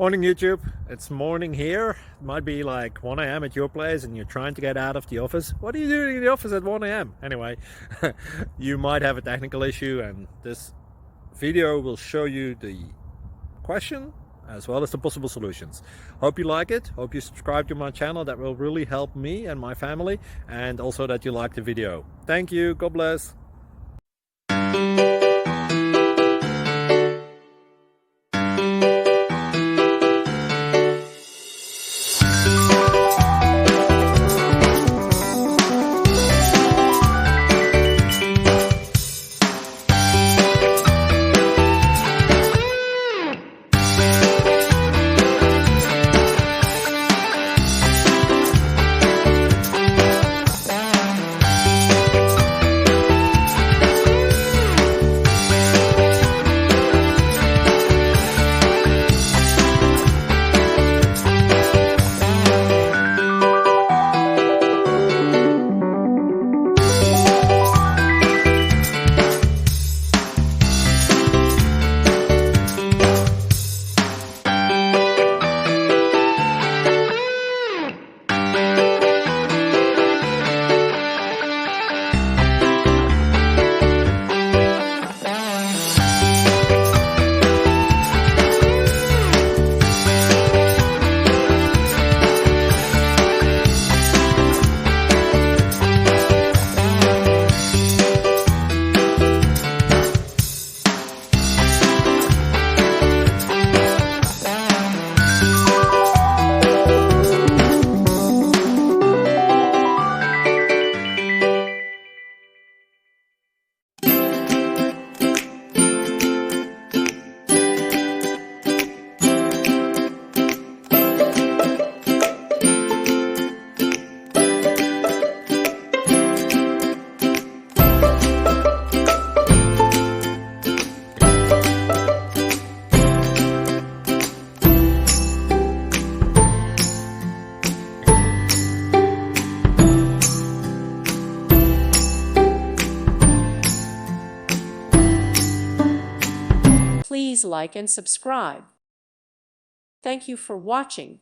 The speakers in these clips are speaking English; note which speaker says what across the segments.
Speaker 1: Morning YouTube, it's morning here. It might be like 1 a.m. at your place and you're trying to get out of the office. What are you doing in the office at 1 a.m.? Anyway, you might have a technical issue and this video will show you the question as well as the possible solutions. Hope you like it, hope you subscribe to my channel. That will really help me and my family, and also that you like the video. Thank you, God bless.
Speaker 2: Please like and subscribe. Thank you for watching.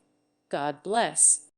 Speaker 2: God bless.